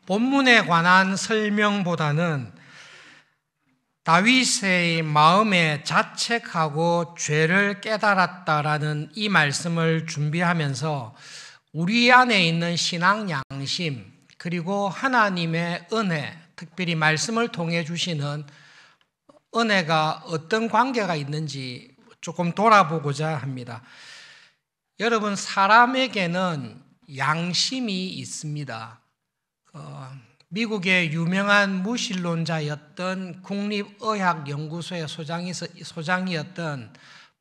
본문에 관한 설명보다는 다윗의 마음에 자책하고 죄를 깨달았다라는 이 말씀을 준비하면서 우리 안에 있는 신앙 양심 그리고 하나님의 은혜, 특별히 말씀을 통해 주시는 은혜가 어떤 관계가 있는지 조금 돌아보고자 합니다. 여러분, 사람에게는 양심이 있습니다. 미국의 유명한 무신론자였던 국립의학연구소의 소장이었던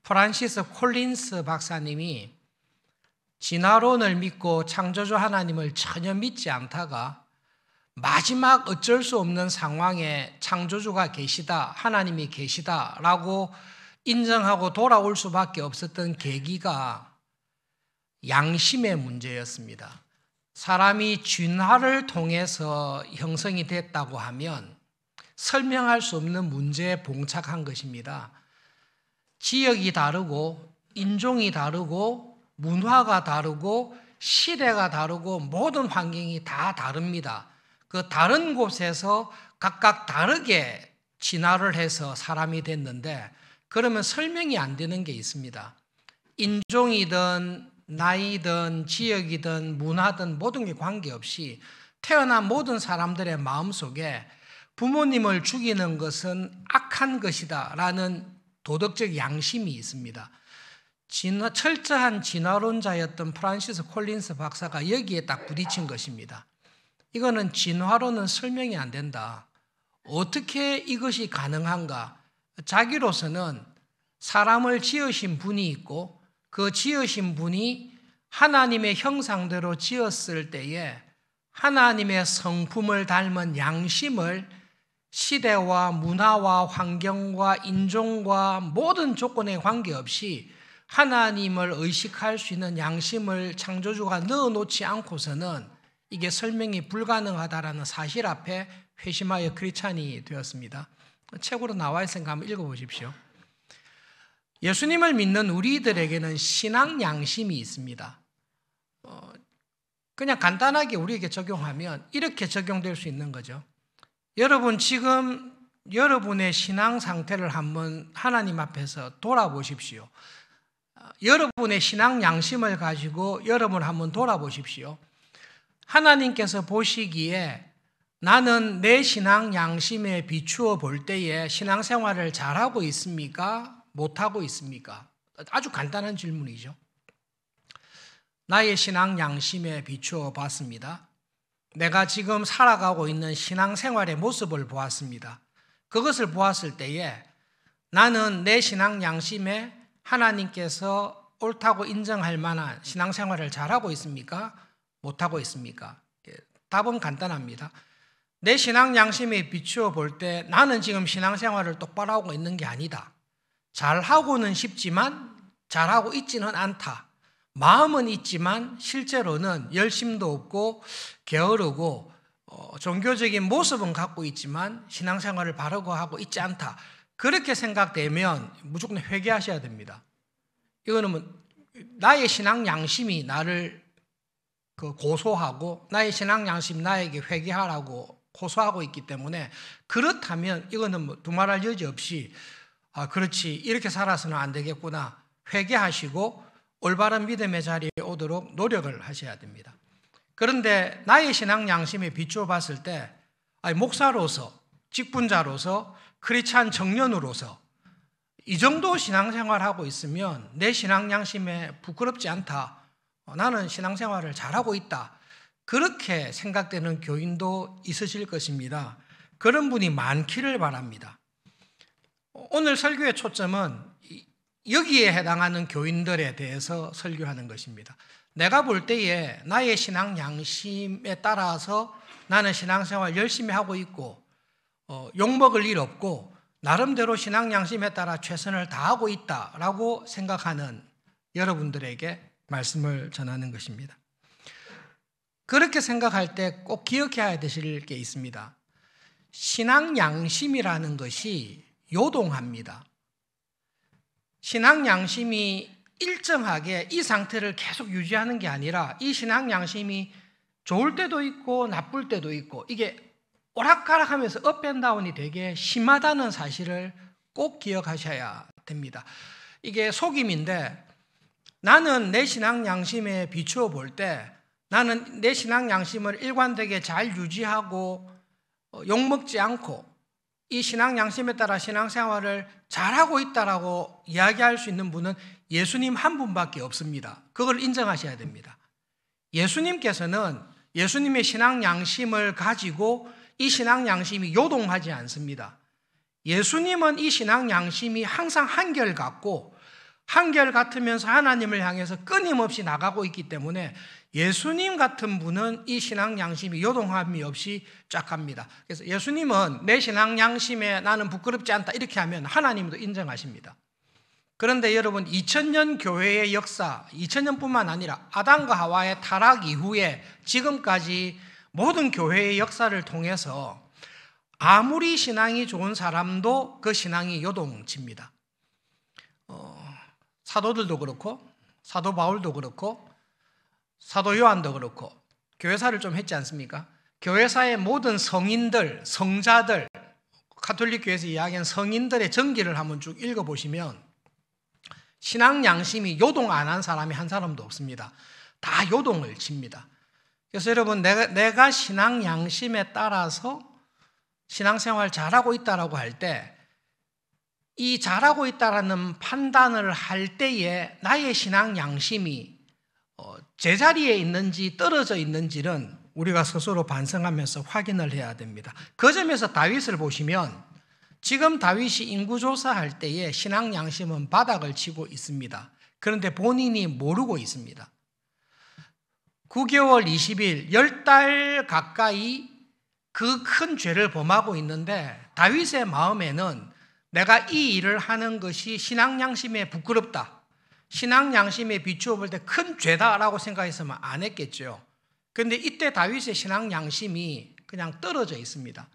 프란시스 콜린스 박사님이 진화론을 믿고 창조주 하나님을 전혀 믿지 않다가 마지막 어쩔 수 없는 상황에 창조주가 계시다, 하나님이 계시다라고 인정하고 돌아올 수밖에 없었던 계기가 양심의 문제였습니다. 사람이 진화를 통해서 형성이 됐다고 하면 설명할 수 없는 문제에 봉착한 것입니다. 지역이 다르고 인종이 다르고 문화가 다르고 시대가 다르고 모든 환경이 다 다릅니다. 그 다른 곳에서 각각 다르게 진화를 해서 사람이 됐는데 그러면 설명이 안 되는 게 있습니다. 인종이든 나이든 지역이든 문화든 모든 게 관계없이 태어난 모든 사람들의 마음속에 부모님을 죽이는 것은 악한 것이다 라는 도덕적 양심이 있습니다. 철저한 진화론자였던 프란시스 콜린스 박사가 여기에 딱 부딪힌 것입니다. 이거는 진화로는 설명이 안 된다. 어떻게 이것이 가능한가? 자기로서는 사람을 지으신 분이 있고 그 지으신 분이 하나님의 형상대로 지었을 때에 하나님의 성품을 닮은 양심을 시대와 문화와 환경과 인종과 모든 조건에 관계없이 하나님을 의식할 수 있는 양심을 창조주가 넣어놓지 않고서는 이게 설명이 불가능하다라는 사실 앞에 회심하여 크리스찬이 되었습니다. 책으로 나와 있으니까 한번 읽어보십시오. 예수님을 믿는 우리들에게는 신앙 양심이 있습니다. 그냥 간단하게 우리에게 적용하면 이렇게 적용될 수 있는 거죠. 여러분 지금 여러분의 신앙 상태를 한번 하나님 앞에서 돌아보십시오. 여러분의 신앙 양심을 가지고 여러분을 한번 돌아보십시오. 하나님께서 보시기에 나는 내 신앙 양심에 비추어 볼 때에 신앙생활을 잘하고 있습니까? 못하고 있습니까? 아주 간단한 질문이죠. 나의 신앙 양심에 비추어 봤습니다. 내가 지금 살아가고 있는 신앙생활의 모습을 보았습니다. 그것을 보았을 때에 나는 내 신앙 양심에 하나님께서 옳다고 인정할 만한 신앙생활을 잘하고 있습니까? 못하고 있습니까? 답은 간단합니다. 내 신앙 양심에 비추어 볼 때 나는 지금 신앙생활을 똑바로 하고 있는 게 아니다. 잘하고는 싶지만 잘하고 있지는 않다. 마음은 있지만 실제로는 열심도 없고 게으르고 종교적인 모습은 갖고 있지만 신앙생활을 바르고 하고 있지 않다. 그렇게 생각되면 무조건 회개하셔야 됩니다. 이거는 나의 신앙 양심이 나를 고소하고 나의 신앙 양심 나에게 회개하라고 고소하고 있기 때문에 그렇다면 이거는 두말할 여지 없이 그렇지 이렇게 살아서는 안 되겠구나 회개하시고 올바른 믿음의 자리에 오도록 노력을 하셔야 됩니다. 그런데 나의 신앙 양심에 비추어 봤을 때 목사로서 직분자로서 크리스찬 청년으로서 이 정도 신앙생활하고 있으면 내 신앙 양심에 부끄럽지 않다. 나는 신앙생활을 잘하고 있다. 그렇게 생각되는 교인도 있으실 것입니다. 그런 분이 많기를 바랍니다. 오늘 설교의 초점은 여기에 해당하는 교인들에 대해서 설교하는 것입니다. 내가 볼 때에 나의 신앙 양심에 따라서 나는 신앙생활 열심히 하고 있고 욕먹을 일 없고 나름대로 신앙 양심에 따라 최선을 다하고 있다라고 생각하는 여러분들에게 말씀을 전하는 것입니다. 그렇게 생각할 때 꼭 기억해야 되실 게 있습니다. 신앙 양심이라는 것이 요동합니다. 신앙 양심이 일정하게 이 상태를 계속 유지하는 게 아니라 이 신앙 양심이 좋을 때도 있고 나쁠 때도 있고 이게 오락가락하면서 업앤다운이 되게 심하다는 사실을 꼭 기억하셔야 됩니다. 이게 속임인데 나는 내 신앙 양심에 비추어 볼 때 나는 내 신앙 양심을 일관되게 잘 유지하고 욕먹지 않고 이 신앙 양심에 따라 신앙생활을 잘하고 있다라고 이야기할 수 있는 분은 예수님 한 분밖에 없습니다. 그걸 인정하셔야 됩니다. 예수님께서는 예수님의 신앙 양심을 가지고 이 신앙 양심이 요동하지 않습니다. 예수님은 이 신앙 양심이 항상 한결같고 한결같으면서 하나님을 향해서 끊임없이 나가고 있기 때문에 예수님 같은 분은 이 신앙 양심이 요동함이 없이 쫙 갑니다. 그래서 예수님은 내 신앙 양심에 나는 부끄럽지 않다 이렇게 하면 하나님도 인정하십니다. 그런데 여러분 2000년 교회의 역사, 2000년뿐만 아니라 아담과 하와의 타락 이후에 지금까지 모든 교회의 역사를 통해서 아무리 신앙이 좋은 사람도 그 신앙이 요동칩니다. 사도들도 그렇고 사도 바울도 그렇고 사도 요한도 그렇고 교회사를 좀 했지 않습니까? 교회사의 모든 성인들, 성자들, 가톨릭 교회에서 이야기한 성인들의 전기를 한번 쭉 읽어보시면 신앙 양심이 요동 안 한 사람이 한 사람도 없습니다. 다 요동을 칩니다. 그래서 여러분 내가 신앙 양심에 따라서 신앙생활 잘하고 있다라고 할 때 이 잘하고 있다라는 판단을 할 때에 나의 신앙 양심이 제자리에 있는지 떨어져 있는지는 우리가 스스로 반성하면서 확인을 해야 됩니다. 그 점에서 다윗을 보시면 지금 다윗이 인구조사할 때에 신앙 양심은 바닥을 치고 있습니다. 그런데 본인이 모르고 있습니다. 9개월 20일, 10달 가까이 그 큰 죄를 범하고 있는데 다윗의 마음에는 내가 이 일을 하는 것이 신앙 양심에 부끄럽다. 신앙 양심에 비추어 볼 때 큰 죄다라고 생각했으면 안 했겠죠. 그런데 이때 다윗의 신앙 양심이 그냥 떨어져 있습니다.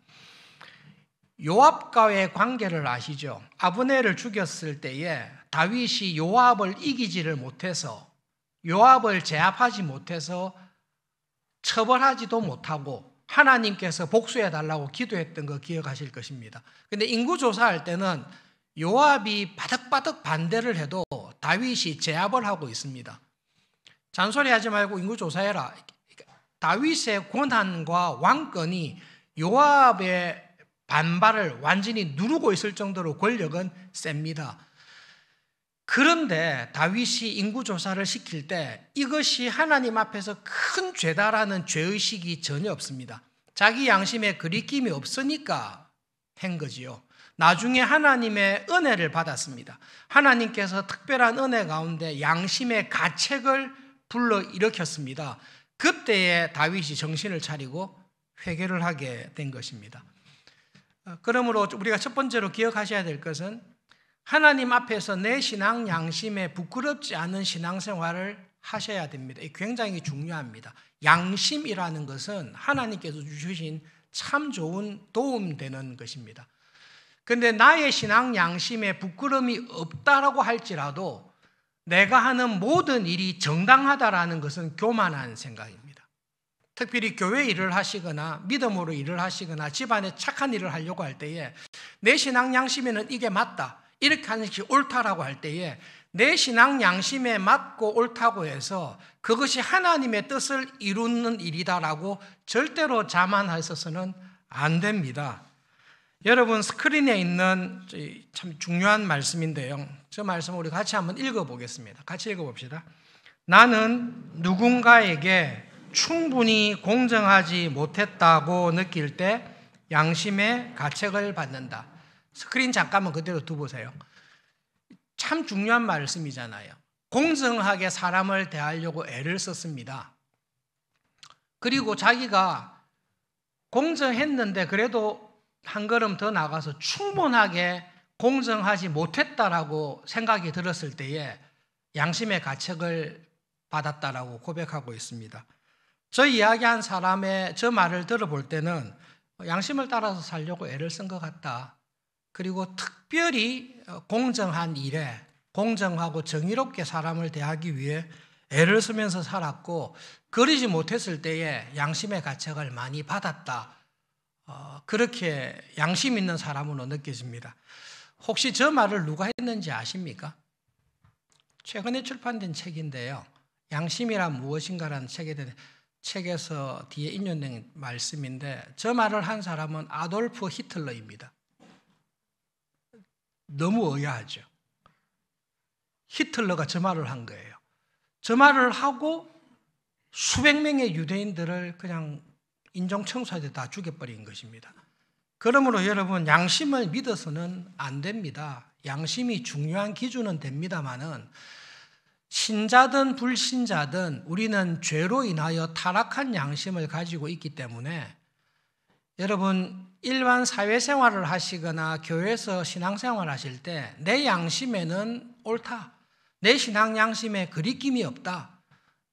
요압과의 관계를 아시죠? 아브넬을 죽였을 때에 다윗이 요압을 이기지를 못해서 요압을 제압하지 못해서 처벌하지도 못하고 하나님께서 복수해달라고 기도했던 거 기억하실 것입니다. 그런데 인구조사할 때는 요압이 바득바득 반대를 해도 다윗이 제압을 하고 있습니다. 잔소리하지 말고 인구조사해라. 다윗의 권한과 왕권이 요압의 반발을 완전히 누르고 있을 정도로 권력은 셉니다. 그런데 다윗이 인구조사를 시킬 때 이것이 하나님 앞에서 큰 죄다라는 죄의식이 전혀 없습니다. 자기 양심에 그리낌이 없으니까 한 거지요. 나중에 하나님의 은혜를 받았습니다. 하나님께서 특별한 은혜 가운데 양심의 가책을 불러일으켰습니다. 그때에 다윗이 정신을 차리고 회개를 하게 된 것입니다. 그러므로 우리가 첫 번째로 기억하셔야 될 것은 하나님 앞에서 내 신앙 양심에 부끄럽지 않은 신앙생활을 하셔야 됩니다. 이게 굉장히 중요합니다. 양심이라는 것은 하나님께서 주신 참 좋은 도움되는 것입니다. 그런데 나의 신앙 양심에 부끄러움이 없다라고 할지라도 내가 하는 모든 일이 정당하다라는 것은 교만한 생각입니다. 특별히 교회 일을 하시거나 믿음으로 일을 하시거나 집안에 착한 일을 하려고 할 때에 내 신앙 양심에는 이게 맞다, 이렇게 하는 것이 옳다라고 할 때에 내 신앙 양심에 맞고 옳다고 해서 그것이 하나님의 뜻을 이루는 일이다라고 절대로 자만하셔서는 안 됩니다. 여러분 스크린에 있는 참 중요한 말씀인데요. 저 말씀 우리 같이 한번 읽어보겠습니다. 같이 읽어봅시다. 나는 누군가에게 충분히 공정하지 못했다고 느낄 때 양심의 가책을 받는다. 스크린 잠깐만 그대로 두보세요. 참 중요한 말씀이잖아요. 공정하게 사람을 대하려고 애를 썼습니다. 그리고 자기가 공정했는데 그래도 한 걸음 더 나가서 충분하게 공정하지 못했다라고 생각이 들었을 때에 양심의 가책을 받았다라고 고백하고 있습니다. 저 이야기한 사람의 저 말을 들어볼 때는 양심을 따라서 살려고 애를 쓴 것 같다. 그리고 특별히 공정한 일에 공정하고 정의롭게 사람을 대하기 위해 애를 쓰면서 살았고 그러지 못했을 때에 양심의 가책을 많이 받았다. 그렇게 양심 있는 사람으로 느껴집니다. 혹시 저 말을 누가 했는지 아십니까? 최근에 출판된 책인데요. 양심이란 무엇인가라는 책에서 뒤에 인용된 말씀인데 저 말을 한 사람은 아돌프 히틀러입니다. 너무 의아하죠. 히틀러가 저 말을 한 거예요. 저 말을 하고 수백 명의 유대인들을 그냥 인종청소하듯 다 죽여버린 것입니다. 그러므로 여러분 양심을 믿어서는 안 됩니다. 양심이 중요한 기준은 됩니다마는 신자든 불신자든 우리는 죄로 인하여 타락한 양심을 가지고 있기 때문에 여러분 일반 사회생활을 하시거나 교회에서 신앙생활을 하실 때 내 양심에는 옳다. 내 신앙 양심에 거리낌이 없다.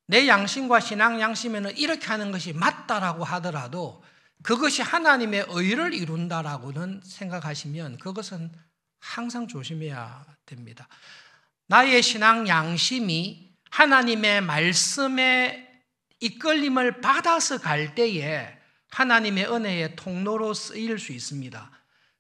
내 양심과 신앙 양심에는 이렇게 하는 것이 맞다라고 하더라도 그것이 하나님의 의를 이룬다라고는 생각하시면 그것은 항상 조심해야 됩니다. 나의 신앙 양심이 하나님의 말씀에 이끌림을 받아서 갈 때에 하나님의 은혜의 통로로 쓰일 수 있습니다.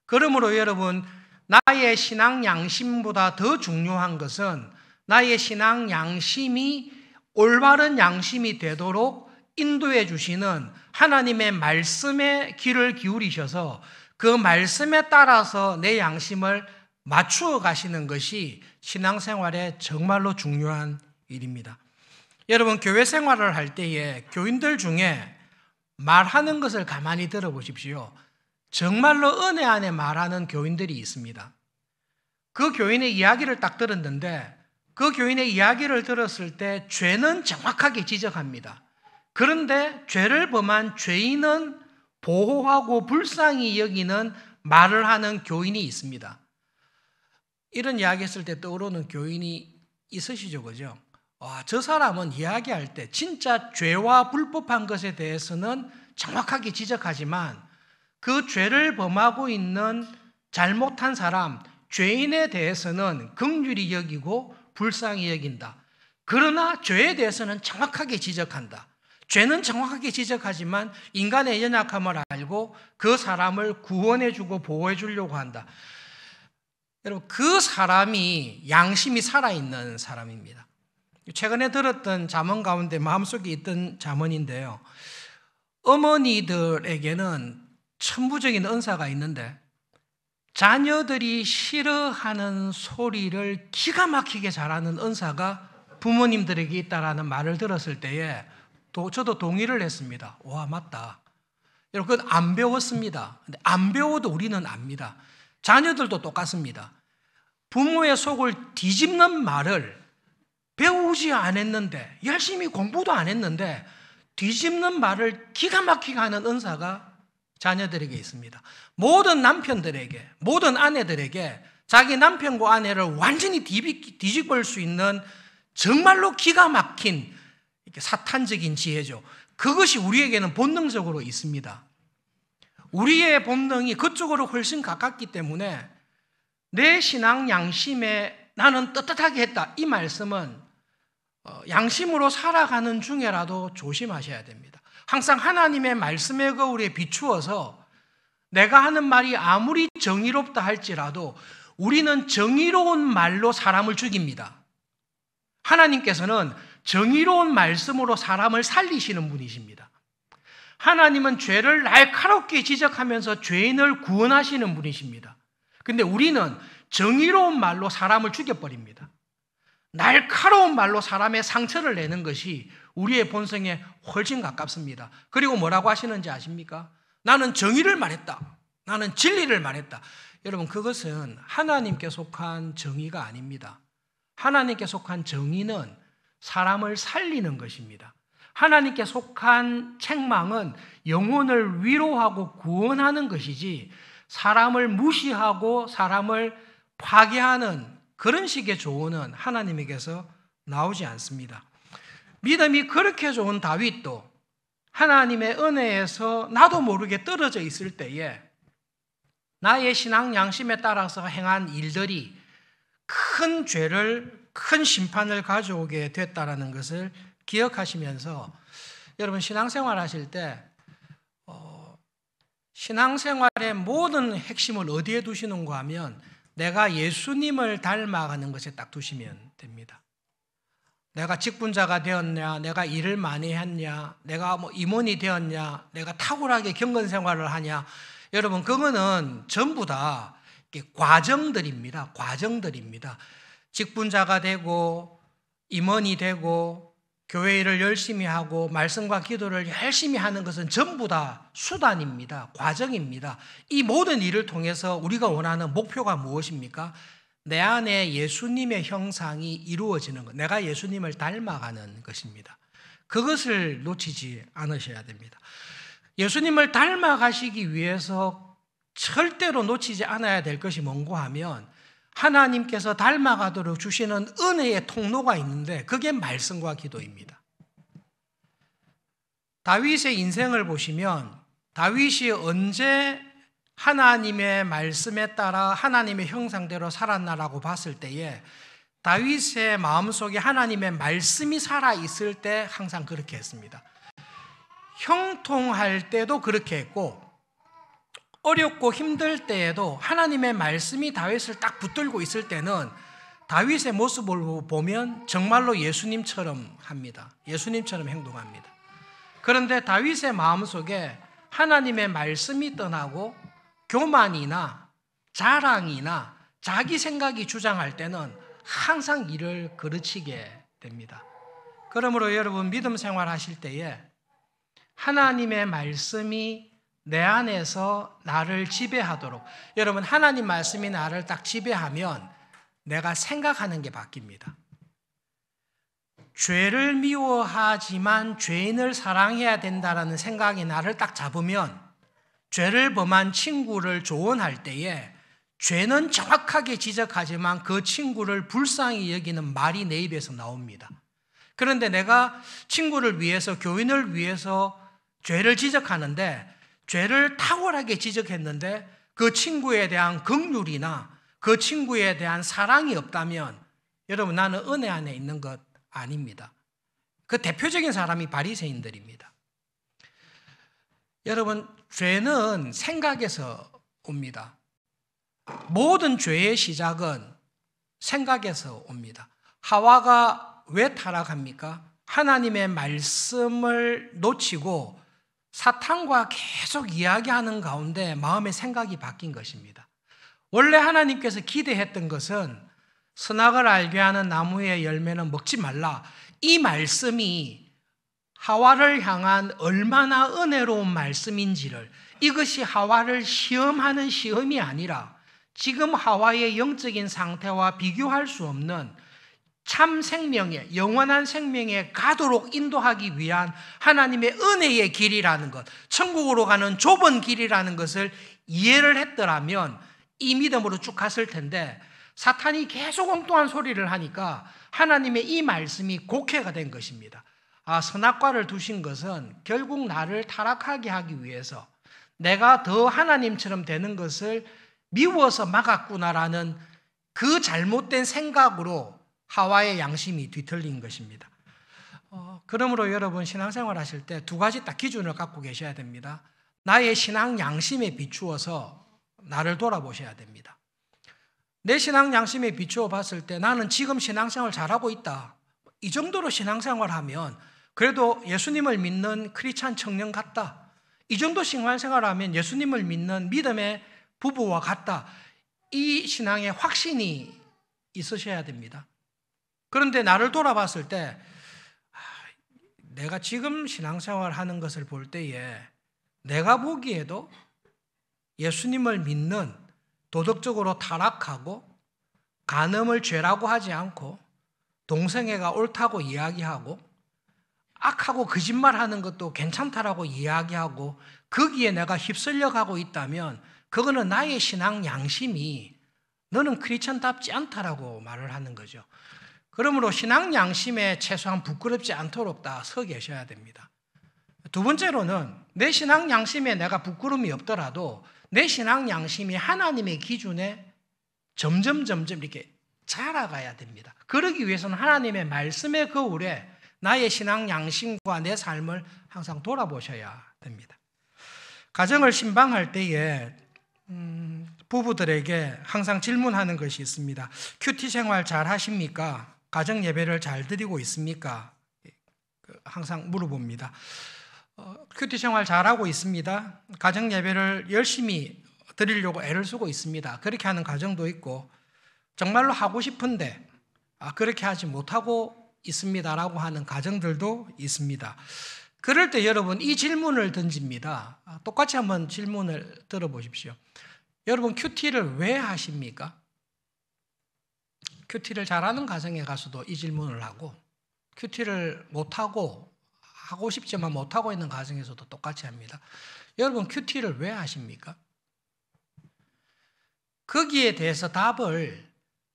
그러므로 여러분 나의 신앙 양심보다 더 중요한 것은 나의 신앙 양심이 올바른 양심이 되도록 인도해 주시는 하나님의 말씀에 귀를 기울이셔서 그 말씀에 따라서 내 양심을 맞추어 가시는 것이 신앙생활에 정말로 중요한 일입니다. 여러분 교회 생활을 할 때에 교인들 중에 말하는 것을 가만히 들어보십시오. 정말로 은혜 안에 말하는 교인들이 있습니다. 그 교인의 이야기를 딱 들었는데 그 교인의 이야기를 들었을 때 죄는 정확하게 지적합니다. 그런데 죄를 범한 죄인은 보호하고 불쌍히 여기는 말을 하는 교인이 있습니다. 이런 이야기 했을 때 떠오르는 교인이 있으시죠, 그죠? 저 사람은 이야기할 때 진짜 죄와 불법한 것에 대해서는 정확하게 지적하지만 그 죄를 범하고 있는 잘못한 사람, 죄인에 대해서는 긍휼히 여기고 불쌍히 여긴다. 그러나 죄에 대해서는 정확하게 지적한다. 죄는 정확하게 지적하지만 인간의 연약함을 알고 그 사람을 구원해주고 보호해주려고 한다. 여러분 그 사람이 양심이 살아있는 사람입니다. 최근에 들었던 잠언 가운데 마음속에 있던 잠언인데요. 어머니들에게는 천부적인 은사가 있는데 자녀들이 싫어하는 소리를 기가 막히게 잘하는 은사가 부모님들에게 있다라는 말을 들었을 때에 저도 동의를 했습니다. 와, 맞다. 여러분, 그건 안 배웠습니다. 근데 안 배워도 우리는 압니다. 자녀들도 똑같습니다. 부모의 속을 뒤집는 말을 배우지 않았는데, 열심히 공부도 안 했는데, 뒤집는 말을 기가 막히게 하는 은사가 자녀들에게 있습니다. 모든 남편들에게, 모든 아내들에게 자기 남편과 아내를 완전히 뒤집을 수 있는 정말로 기가 막힌 사탄적인 지혜죠. 그것이 우리에게는 본능적으로 있습니다. 우리의 본능이 그쪽으로 훨씬 가깝기 때문에 내 신앙 양심에 나는 떳떳하게 했다. 이 말씀은 양심으로 살아가는 중에라도 조심하셔야 됩니다. 항상 하나님의 말씀의 거울에 비추어서 내가 하는 말이 아무리 정의롭다 할지라도 우리는 정의로운 말로 사람을 죽입니다. 하나님께서는 정의로운 말씀으로 사람을 살리시는 분이십니다. 하나님은 죄를 날카롭게 지적하면서 죄인을 구원하시는 분이십니다. 근데 우리는 정의로운 말로 사람을 죽여버립니다. 날카로운 말로 사람의 상처를 내는 것이 우리의 본성에 훨씬 가깝습니다. 그리고 뭐라고 하시는지 아십니까? 나는 정의를 말했다. 나는 진리를 말했다. 여러분 그것은 하나님께 속한 정의가 아닙니다. 하나님께 속한 정의는 사람을 살리는 것입니다. 하나님께 속한 책망은 영혼을 위로하고 구원하는 것이지 사람을 무시하고 사람을 파괴하는 그런 식의 조언은 하나님에게서 나오지 않습니다. 믿음이 그렇게 좋은 다윗도 하나님의 은혜에서 나도 모르게 떨어져 있을 때에 나의 신앙 양심에 따라서 행한 일들이 큰 죄를 큰 심판을 가져오게 됐다라는 것을 기억하시면서 여러분 신앙생활 하실 때 신앙생활의 모든 핵심을 어디에 두시는가 하면 내가 예수님을 닮아가는 것에 딱 두시면 됩니다. 내가 직분자가 되었냐, 내가 일을 많이 했냐, 내가 임원이 되었냐, 내가 탁월하게 경건 생활을 하냐, 여러분 그거는 전부 다 과정들입니다. 과정들입니다. 직분자가 되고 임원이 되고 교회 일을 열심히 하고 말씀과 기도를 열심히 하는 것은 전부 다 수단입니다. 과정입니다. 이 모든 일을 통해서 우리가 원하는 목표가 무엇입니까? 내 안에 예수님의 형상이 이루어지는 것, 내가 예수님을 닮아가는 것입니다. 그것을 놓치지 않으셔야 됩니다. 예수님을 닮아가시기 위해서 절대로 놓치지 않아야 될 것이 뭔고 하면 하나님께서 닮아가도록 주시는 은혜의 통로가 있는데 그게 말씀과 기도입니다. 다윗의 인생을 보시면 다윗이 언제 하나님의 말씀에 따라 하나님의 형상대로 살았나라고 봤을 때에 다윗의 마음속에 하나님의 말씀이 살아있을 때 항상 그렇게 했습니다. 형통할 때도 그렇게 했고 어렵고 힘들 때에도 하나님의 말씀이 다윗을 딱 붙들고 있을 때는 다윗의 모습을 보면 정말로 예수님처럼 합니다. 예수님처럼 행동합니다. 그런데 다윗의 마음속에 하나님의 말씀이 떠나고 교만이나 자랑이나 자기 생각이 주장할 때는 항상 이를 그르치게 됩니다. 그러므로 여러분 믿음 생활 하실 때에 하나님의 말씀이 내 안에서 나를 지배하도록, 여러분 하나님 말씀이 나를 딱 지배하면 내가 생각하는 게 바뀝니다. 죄를 미워하지만 죄인을 사랑해야 된다라는 생각이 나를 딱 잡으면 죄를 범한 친구를 조언할 때에 죄는 정확하게 지적하지만 그 친구를 불쌍히 여기는 말이 내 입에서 나옵니다. 그런데 내가 친구를 위해서, 교인을 위해서 죄를 지적하는데 죄를 탁월하게 지적했는데 그 친구에 대한 긍휼이나 그 친구에 대한 사랑이 없다면 여러분 나는 은혜 안에 있는 것 아닙니다. 그 대표적인 사람이 바리새인들입니다. 여러분 죄는 생각에서 옵니다. 모든 죄의 시작은 생각에서 옵니다. 하와가 왜 타락합니까? 하나님의 말씀을 놓치고 사탄과 계속 이야기하는 가운데 마음의 생각이 바뀐 것입니다. 원래 하나님께서 기대했던 것은 선악을 알게 하는 나무의 열매는 먹지 말라. 이 말씀이 하와를 향한 얼마나 은혜로운 말씀인지를, 이것이 하와를 시험하는 시험이 아니라 지금 하와의 영적인 상태와 비교할 수 없는 참 생명에, 영원한 생명에 가도록 인도하기 위한 하나님의 은혜의 길이라는 것, 천국으로 가는 좁은 길이라는 것을 이해를 했더라면 이 믿음으로 쭉 갔을 텐데 사탄이 계속 엉뚱한 소리를 하니까 하나님의 이 말씀이 곡해가 된 것입니다. 아, 선악과를 두신 것은 결국 나를 타락하게 하기 위해서 내가 더 하나님처럼 되는 것을 미워서 막았구나라는 그 잘못된 생각으로 하와의 양심이 뒤틀린 것입니다. 그러므로 여러분 신앙생활 하실 때 두 가지 딱 기준을 갖고 계셔야 됩니다. 나의 신앙 양심에 비추어서 나를 돌아보셔야 됩니다. 내 신앙 양심에 비추어 봤을 때 나는 지금 신앙생활 잘하고 있다. 이 정도로 신앙생활 하면 그래도 예수님을 믿는 크리스찬 청년 같다. 이 정도 신앙생활 하면 예수님을 믿는 믿음의 부부와 같다. 이 신앙에 확신이 있으셔야 됩니다. 그런데 나를 돌아봤을 때 내가 지금 신앙생활 하는 것을 볼 때에 내가 보기에도 예수님을 믿는, 도덕적으로 타락하고 간음을 죄라고 하지 않고 동성애가 옳다고 이야기하고 악하고 거짓말하는 것도 괜찮다라고 이야기하고 거기에 내가 휩쓸려 가고 있다면 그거는 나의 신앙 양심이 너는 크리스천답지 않다라고 말을 하는 거죠. 그러므로 신앙 양심에 최소한 부끄럽지 않도록 다 서 계셔야 됩니다. 두 번째로는 내 신앙 양심에 내가 부끄러움이 없더라도 내 신앙 양심이 하나님의 기준에 점점 이렇게 자라가야 됩니다. 그러기 위해서는 하나님의 말씀의 거울에 나의 신앙 양심과 내 삶을 항상 돌아보셔야 됩니다. 가정을 신방할 때에 부부들에게 항상 질문하는 것이 있습니다. 큐티 생활 잘 하십니까? 가정 예배를 잘 드리고 있습니까? 항상 물어봅니다. 큐티 생활 잘하고 있습니다. 가정 예배를 열심히 드리려고 애를 쓰고 있습니다. 그렇게 하는 가정도 있고 정말로 하고 싶은데 그렇게 하지 못하고 있습니다라고 하는 가정들도 있습니다. 그럴 때 여러분 이 질문을 던집니다. 똑같이 한번 질문을 들어보십시오. 여러분 큐티를 왜 하십니까? 큐티를 잘하는 가정에 가서도 이 질문을 하고 큐티를 못하고 하고 싶지만 못하고 있는 가정에서도 똑같이 합니다. 여러분 큐티를 왜 하십니까? 거기에 대해서 답을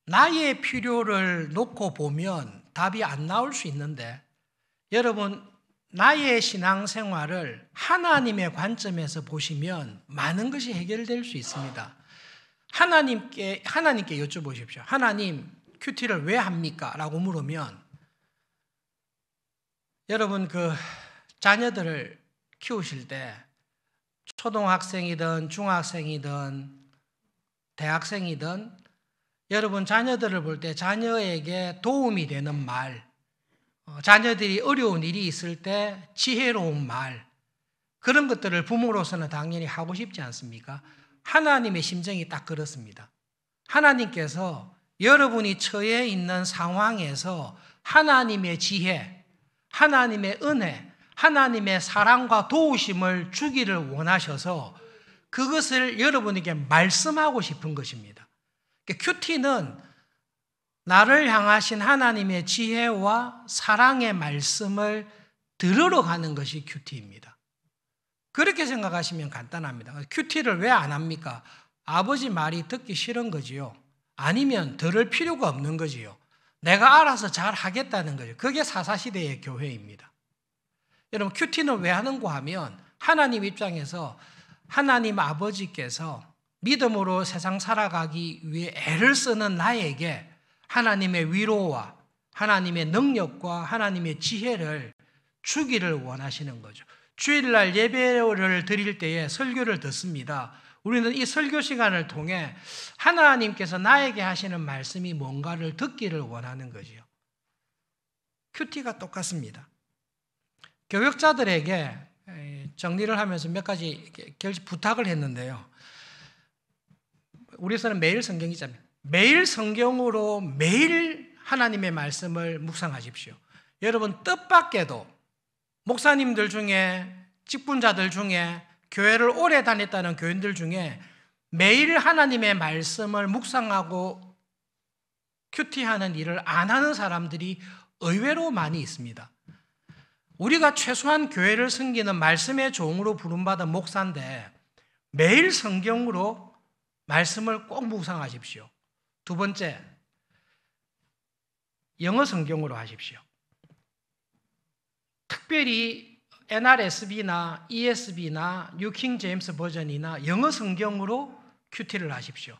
나의 필요를 놓고 보면 답이 안 나올 수 있는데 여러분 나의 신앙생활을 하나님의 관점에서 보시면 많은 것이 해결될 수 있습니다. 하나님께 여쭤보십시오. 하나님 큐티를 왜 합니까? 라고 물으면 여러분 그 자녀들을 키우실 때 초등학생이든 중학생이든 대학생이든 여러분 자녀들을 볼 때 자녀에게 도움이 되는 말, 자녀들이 어려운 일이 있을 때 지혜로운 말, 그런 것들을 부모로서는 당연히 하고 싶지 않습니까? 하나님의 심정이 딱 그렇습니다. 하나님께서 여러분이 처해 있는 상황에서 하나님의 지혜, 하나님의 은혜, 하나님의 사랑과 도우심을 주기를 원하셔서 그것을 여러분에게 말씀하고 싶은 것입니다. 큐티는 나를 향하신 하나님의 지혜와 사랑의 말씀을 들으러 가는 것이 큐티입니다. 그렇게 생각하시면 간단합니다. 큐티를 왜 안 합니까? 아버지 말이 듣기 싫은 거지요. 아니면 들을 필요가 없는 거지요. 내가 알아서 잘 하겠다는 거죠. 그게 사사시대의 교회입니다. 여러분 큐티는 왜 하는고 하면 하나님 입장에서 하나님 아버지께서 믿음으로 세상 살아가기 위해 애를 쓰는 나에게 하나님의 위로와 하나님의 능력과 하나님의 지혜를 주기를 원하시는 거죠. 주일날 예배를 드릴 때에 설교를 듣습니다. 우리는 이 설교 시간을 통해 하나님께서 나에게 하시는 말씀이 뭔가를 듣기를 원하는 거지요. 큐티가 똑같습니다. 교역자들에게 정리를 하면서 몇 가지 부탁을 했는데요. 우리에서는 매일 성경이잖아요. 매일 성경으로 매일 하나님의 말씀을 묵상하십시오. 여러분 뜻밖에도 목사님들 중에 직분자들 중에 교회를 오래 다녔다는 교인들 중에 매일 하나님의 말씀을 묵상하고 큐티하는 일을 안 하는 사람들이 의외로 많이 있습니다. 우리가 최소한 교회를 섬기는 말씀의 종으로 부름받은 목사인데 매일 성경으로 말씀을 꼭 묵상하십시오. 두 번째, 영어 성경으로 하십시오. 특별히 NRSV나 ESV나 뉴킹 제임스 버전이나 영어 성경으로 큐티를 하십시오.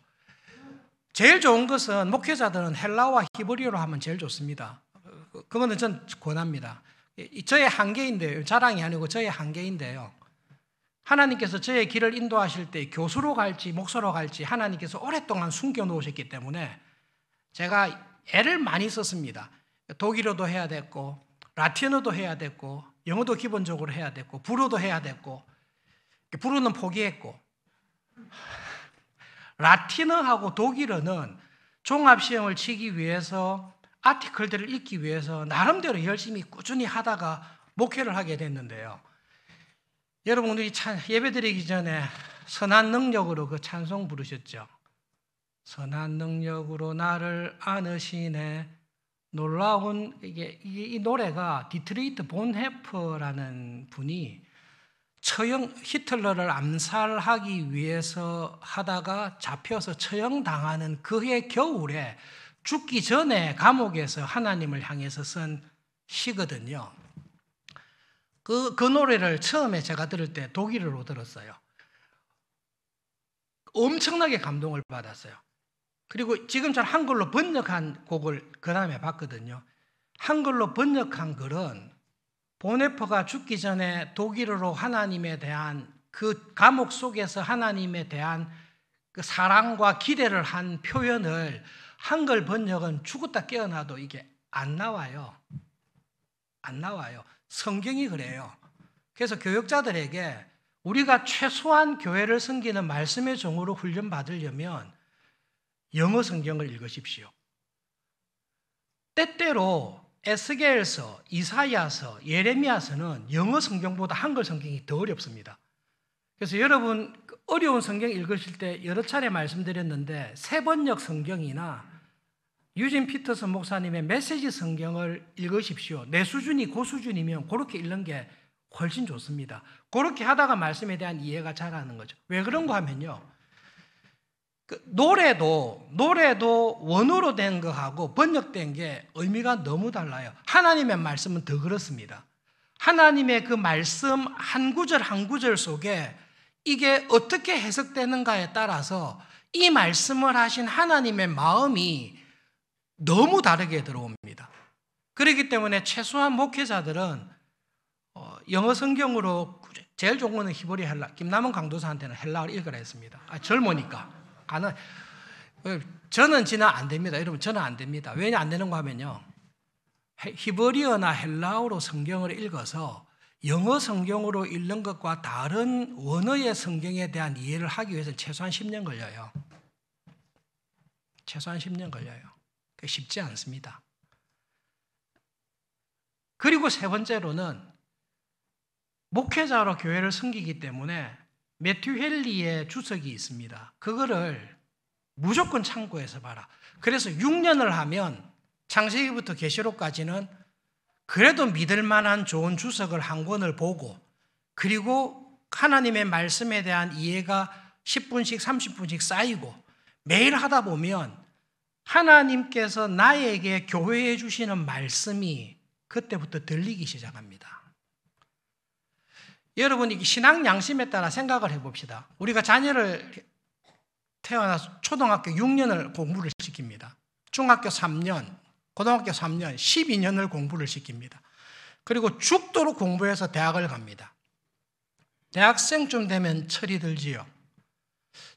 제일 좋은 것은 목회자들은 헬라어와 히브리어로 하면 제일 좋습니다. 그거는 전 권합니다. 저의 한계인데요. 자랑이 아니고 저의 한계인데요. 하나님께서 저의 길을 인도하실 때 교수로 갈지 목사로 갈지 하나님께서 오랫동안 숨겨놓으셨기 때문에 제가 애를 많이 썼습니다. 독일어도 해야 됐고 라틴어도 해야 됐고 영어도 기본적으로 해야 됐고 불어도 해야 됐고 불어는 포기했고 라틴어하고 독일어는 종합시험을 치기 위해서 아티클들을 읽기 위해서 나름대로 열심히 꾸준히 하다가 목회를 하게 됐는데요. 여러분들이 예배드리기 전에 선한 능력으로 그 찬송 부르셨죠. 선한 능력으로 나를 안으시네. 놀라운 이 노래가 디트리히트 본헤퍼라는 분이 히틀러를 암살하기 위해서 하다가 잡혀서 처형당하는 그해 겨울에 죽기 전에 감옥에서 하나님을 향해서 쓴 시거든요. 그 노래를 처음에 제가 들을 때 독일어로 들었어요. 엄청나게 감동을 받았어요. 그리고 지금 전 한글로 번역한 곡을 그 다음에 봤거든요. 한글로 번역한 글은 보네퍼가 죽기 전에 독일어로 하나님에 대한 그 감옥 속에서 하나님에 대한 그 사랑과 기대를 한 표현을 한글 번역은 죽었다 깨어나도 이게 안 나와요. 안 나와요. 성경이 그래요. 그래서 교역자들에게 우리가 최소한 교회를 섬기는 말씀의 종으로 훈련받으려면 영어 성경을 읽으십시오. 때때로 에스겔서, 이사야서, 예레미야서는 영어 성경보다 한글 성경이 더 어렵습니다. 그래서 여러분 어려운 성경 읽으실 때 여러 차례 말씀드렸는데 세번역 성경이나 유진 피터슨 목사님의 메시지 성경을 읽으십시오. 내 수준이 그 수준이면 그렇게 읽는 게 훨씬 좋습니다. 그렇게 하다가 말씀에 대한 이해가 잘하는 거죠. 왜 그런가 하면요. 노래도 원어로 된 거하고 번역된 게 의미가 너무 달라요. 하나님의 말씀은 더 그렇습니다. 하나님의 그 말씀 한 구절 한 구절 속에 이게 어떻게 해석되는가에 따라서 이 말씀을 하신 하나님의 마음이 너무 다르게 들어옵니다. 그렇기 때문에 최소한 목회자들은 영어 성경으로 제일 좋은 거는 히브리 헬라, 김남원 강도사한테는 헬라어를 읽으라 했습니다. 젊으니까. 저는 안 됩니다. 여러분, 저는 안 됩니다. 왜 안 되는 거 하면요. 히브리어나 헬라어로 성경을 읽어서 영어 성경으로 읽는 것과 다른 원어의 성경에 대한 이해를 하기 위해서는 최소한 10년 걸려요. 최소한 10년 걸려요. 쉽지 않습니다. 그리고 세 번째로는 목회자로 교회를 섬기기 때문에 매튜 헨리의 주석이 있습니다. 그거를 무조건 참고해서 봐라. 그래서 6년을 하면 창세기부터 계시록까지는 그래도 믿을 만한 좋은 주석을 한 권을 보고 그리고 하나님의 말씀에 대한 이해가 10분씩 30분씩 쌓이고 매일 하다 보면 하나님께서 나에게 교회해 주시는 말씀이 그때부터 들리기 시작합니다. 여러분, 이게 신앙 양심에 따라 생각을 해봅시다. 우리가 자녀를 태어나서 초등학교 6년을 공부를 시킵니다. 중학교 3년, 고등학교 3년, 12년을 공부를 시킵니다. 그리고 죽도록 공부해서 대학을 갑니다. 대학생쯤 되면 철이 들지요.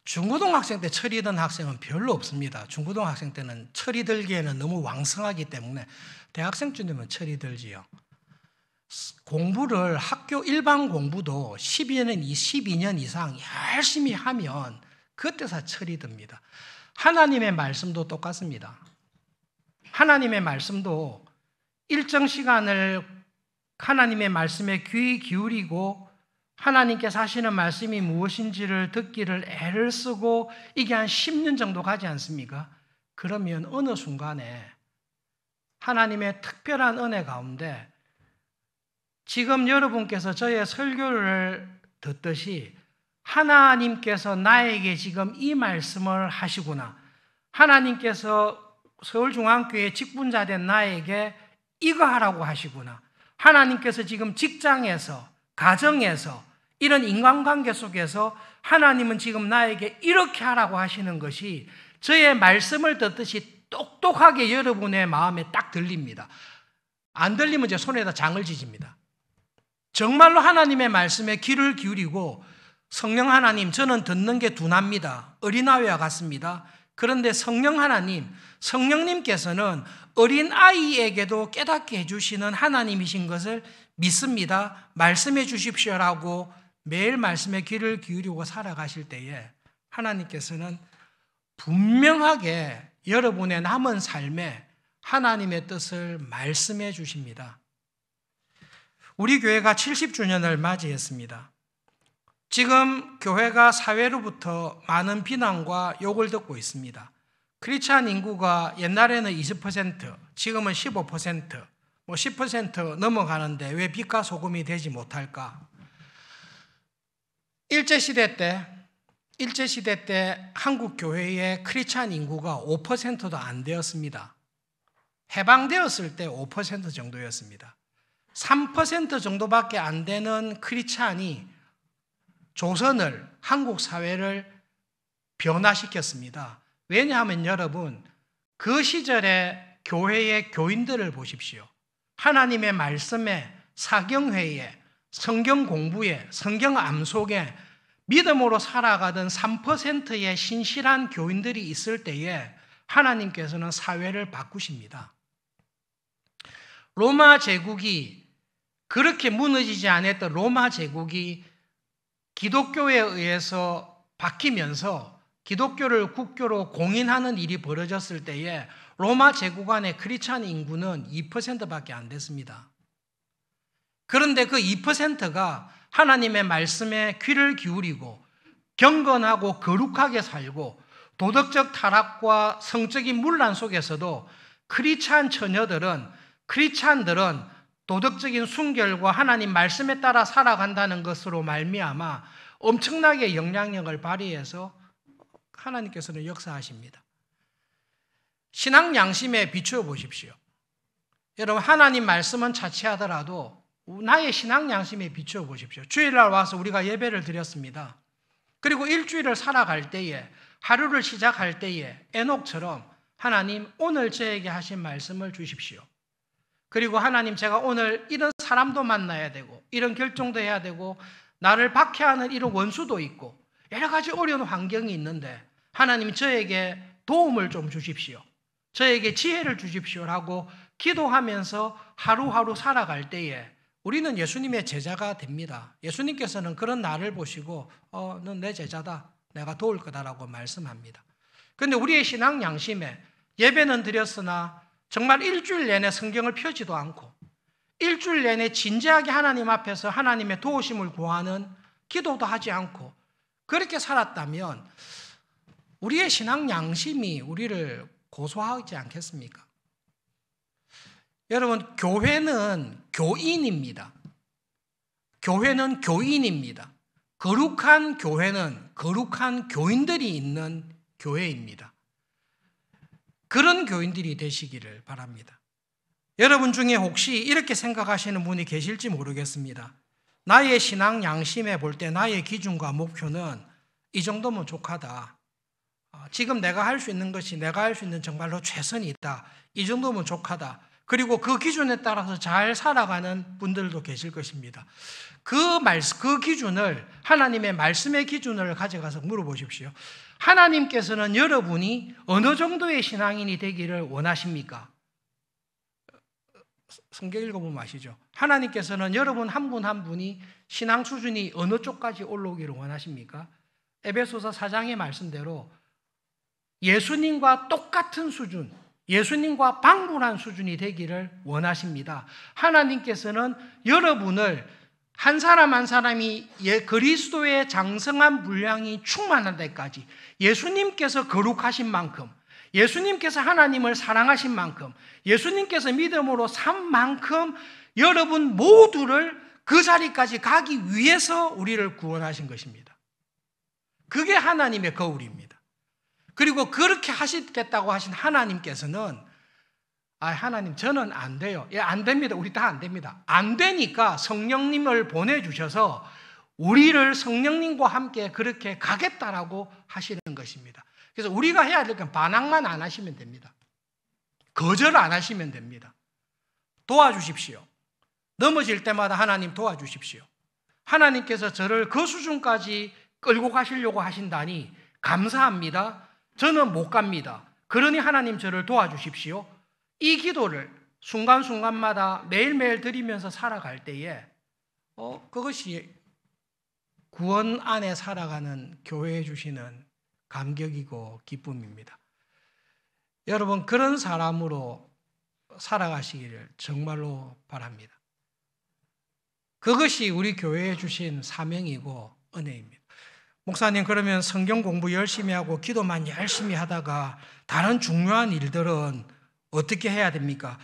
중고등학생 때 철이 든 학생은 별로 없습니다. 중고등학생 때는 철이 들기에는 너무 왕성하기 때문에 대학생쯤 되면 철이 들지요. 공부를 학교 일반 공부도 12년 이상 열심히 하면 그때서 철이 듭니다. 하나님의 말씀도 똑같습니다. 하나님의 말씀도 일정 시간을 하나님의 말씀에 귀 기울이고 하나님께서 하시는 말씀이 무엇인지를 듣기를 애를 쓰고 이게 한 10년 정도 가지 않습니까? 그러면 어느 순간에 하나님의 특별한 은혜 가운데 지금 여러분께서 저의 설교를 듣듯이 하나님께서 나에게 지금 이 말씀을 하시구나. 하나님께서 서울중앙교회 직분자 된 나에게 이거 하라고 하시구나. 하나님께서 지금 직장에서, 가정에서, 이런 인간관계 속에서 하나님은 지금 나에게 이렇게 하라고 하시는 것이 저의 말씀을 듣듯이 똑똑하게 여러분의 마음에 딱 들립니다. 안 들리면 제 손에다 장을 지집니다. 정말로 하나님의 말씀에 귀를 기울이고 성령 하나님, 저는 듣는 게 둔합니다. 어린아이와 같습니다. 그런데 성령 하나님, 성령님께서는 어린아이에게도 깨닫게 해주시는 하나님이신 것을 믿습니다. 말씀해 주십시오라고 매일 말씀에 귀를 기울이고 살아가실 때에 하나님께서는 분명하게 여러분의 남은 삶에 하나님의 뜻을 말씀해 주십니다. 우리 교회가 70주년을 맞이했습니다. 지금 교회가 사회로부터 많은 비난과 욕을 듣고 있습니다. 크리스찬 인구가 옛날에는 20%, 지금은 15%, 10% 넘어가는데 왜 빛과 소금이 되지 못할까? 일제시대 때 한국 교회의 크리스찬 인구가 5%도 안 되었습니다. 해방되었을 때 5% 정도였습니다. 3% 정도밖에 안 되는 크리스찬이 조선을, 한국 사회를 변화시켰습니다. 왜냐하면 여러분, 그 시절에 교회의 교인들을 보십시오. 하나님의 말씀에, 사경회에, 성경 공부에, 성경 암송에 믿음으로 살아가던 3%의 신실한 교인들이 있을 때에 하나님께서는 사회를 바꾸십니다. 로마 제국이, 그렇게 무너지지 않았던 로마 제국이 기독교에 의해서 바뀌면서 기독교를 국교로 공인하는 일이 벌어졌을 때에 로마 제국 안에 크리스찬 인구는 2%밖에 안 됐습니다. 그런데 그 2%가 하나님의 말씀에 귀를 기울이고 경건하고 거룩하게 살고 도덕적 타락과 성적인 문란 속에서도 크리스찬들은 도덕적인 순결과 하나님 말씀에 따라 살아간다는 것으로 말미암아 엄청나게 영향력을 발휘해서 하나님께서는 역사하십니다. 신앙 양심에 비추어 보십시오. 여러분, 하나님 말씀은 차치하더라도 나의 신앙 양심에 비추어 보십시오. 주일날 와서 우리가 예배를 드렸습니다. 그리고 일주일을 살아갈 때에, 하루를 시작할 때에 에녹처럼 하나님 오늘 저에게 하신 말씀을 주십시오. 그리고 하나님, 제가 오늘 이런 사람도 만나야 되고 이런 결정도 해야 되고 나를 박해하는 이런 원수도 있고 여러 가지 어려운 환경이 있는데 하나님, 저에게 도움을 좀 주십시오. 저에게 지혜를 주십시오라고 기도하면서 하루하루 살아갈 때에 우리는 예수님의 제자가 됩니다. 예수님께서는 그런 나를 보시고 넌 내 제자다, 내가 도울 거다라고 말씀합니다. 그런데 우리의 신앙 양심에 예배는 드렸으나 정말 일주일 내내 성경을 펴지도 않고 일주일 내내 진지하게 하나님 앞에서 하나님의 도우심을 구하는 기도도 하지 않고 그렇게 살았다면 우리의 신앙 양심이 우리를 고소하지 않겠습니까? 여러분, 교회는 교인입니다. 교회는 교인입니다. 거룩한 교회는 거룩한 교인들이 있는 교회입니다. 그런 교인들이 되시기를 바랍니다. 여러분 중에 혹시 이렇게 생각하시는 분이 계실지 모르겠습니다. 나의 신앙 양심에 볼 때 나의 기준과 목표는 이 정도면 족하다. 지금 내가 할 수 있는 것이 내가 할 수 있는 정말로 최선이다. 이 정도면 족하다. 그리고 그 기준에 따라서 잘 살아가는 분들도 계실 것입니다. 그 기준을, 하나님의 말씀의 기준을 가져가서 물어보십시오. 하나님께서는 여러분이 어느 정도의 신앙인이 되기를 원하십니까? 성경 읽어보면 아시죠? 하나님께서는 여러분 한 분 한 분이 신앙 수준이 어느 쪽까지 올라오기를 원하십니까? 에베소서 4장의 말씀대로 예수님과 똑같은 수준, 예수님과 방불한 수준이 되기를 원하십니다. 하나님께서는 여러분을 한 사람 한 사람이 그리스도의 장성한 분량이 충만한 데까지, 예수님께서 거룩하신 만큼, 예수님께서 하나님을 사랑하신 만큼, 예수님께서 믿음으로 산 만큼 여러분 모두를 그 자리까지 가기 위해서 우리를 구원하신 것입니다. 그게 하나님의 거울입니다. 그리고 그렇게 하시겠다고 하신 하나님께서는 하나님 저는 안 돼요. 안 됩니다. 우리 다 안 됩니다. 안 되니까 성령님을 보내주셔서 우리를 성령님과 함께 그렇게 가겠다라고 하시는 것입니다. 그래서 우리가 해야 될 건 반항만 안 하시면 됩니다. 거절 안 하시면 됩니다. 도와주십시오. 넘어질 때마다 하나님 도와주십시오. 하나님께서 저를 그 수준까지 끌고 가시려고 하신다니 감사합니다. 저는 못 갑니다. 그러니 하나님 저를 도와주십시오. 이 기도를 순간순간마다 매일매일 드리면서 살아갈 때에 그것이 구원 안에 살아가는 교회에 주시는 감격이고 기쁨입니다. 여러분, 그런 사람으로 살아가시기를 정말로 바랍니다. 그것이 우리 교회에 주신 사명이고 은혜입니다. 목사님, 그러면 성경 공부 열심히 하고 기도만 열심히 하다가 다른 중요한 일들은 어떻게 해야 됩니까?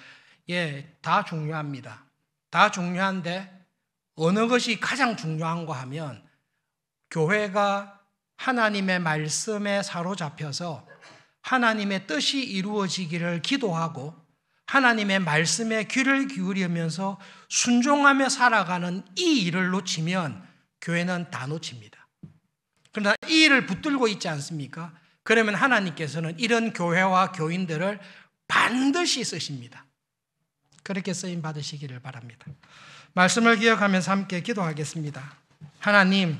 예, 다 중요합니다. 다 중요한데 어느 것이 가장 중요한가 하면 교회가 하나님의 말씀에 사로잡혀서 하나님의 뜻이 이루어지기를 기도하고 하나님의 말씀에 귀를 기울이면서 순종하며 살아가는 이 일을 놓치면 교회는 다 놓칩니다. 그러나 이 일을 붙들고 있지 않습니까? 그러면 하나님께서는 이런 교회와 교인들을 반드시 쓰십니다. 그렇게 쓰임 받으시기를 바랍니다. 말씀을 기억하면서 함께 기도하겠습니다. 하나님,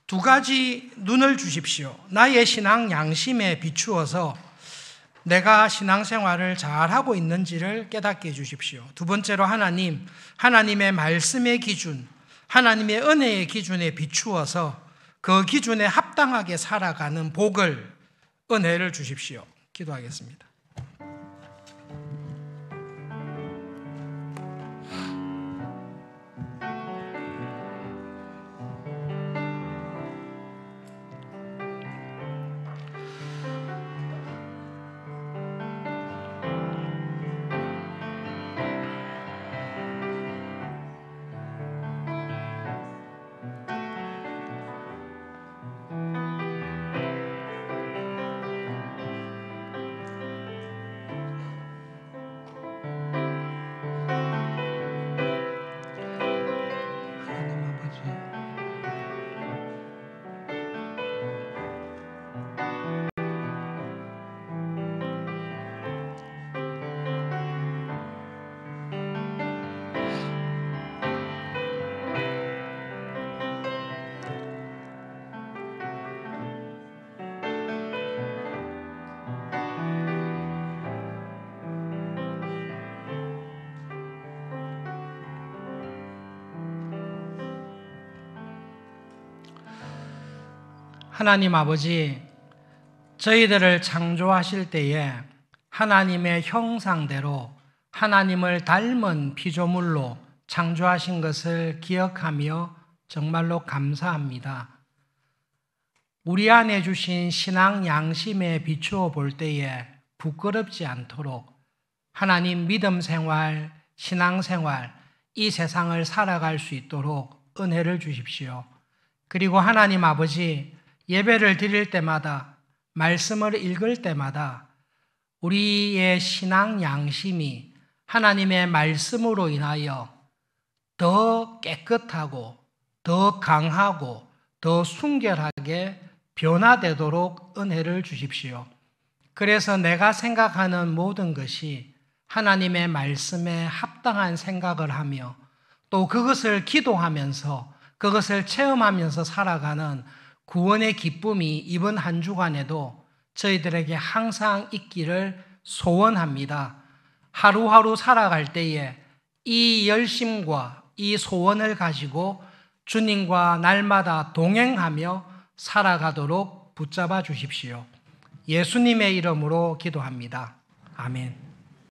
두 가지 눈을 주십시오. 나의 신앙 양심에 비추어서 내가 신앙생활을 잘하고 있는지를 깨닫게 해주십시오. 두 번째로 하나님, 하나님의 말씀의 기준, 하나님의 은혜의 기준에 비추어서 그 기준에 합당하게 살아가는 복을, 은혜를 주십시오. 기도하겠습니다. 하나님 아버지, 저희들을 창조하실 때에 하나님의 형상대로 하나님을 닮은 피조물로 창조하신 것을 기억하며 정말로 감사합니다. 우리 안에 주신 신앙 양심에 비추어 볼 때에 부끄럽지 않도록 하나님 믿음 생활, 신앙 생활, 이 세상을 살아갈 수 있도록 은혜를 주십시오. 그리고 하나님 아버지, 예배를 드릴 때마다, 말씀을 읽을 때마다 우리의 신앙 양심이 하나님의 말씀으로 인하여 더 깨끗하고 더 강하고 더 순결하게 변화되도록 은혜를 주십시오. 그래서 내가 생각하는 모든 것이 하나님의 말씀에 합당한 생각을 하며 또 그것을 기도하면서 그것을 체험하면서 살아가는 구원의 기쁨이 이번 한 주간에도 저희들에게 항상 있기를 소원합니다. 하루하루 살아갈 때에 이 열심과 이 소원을 가지고 주님과 날마다 동행하며 살아가도록 붙잡아 주십시오. 예수님의 이름으로 기도합니다. 아멘.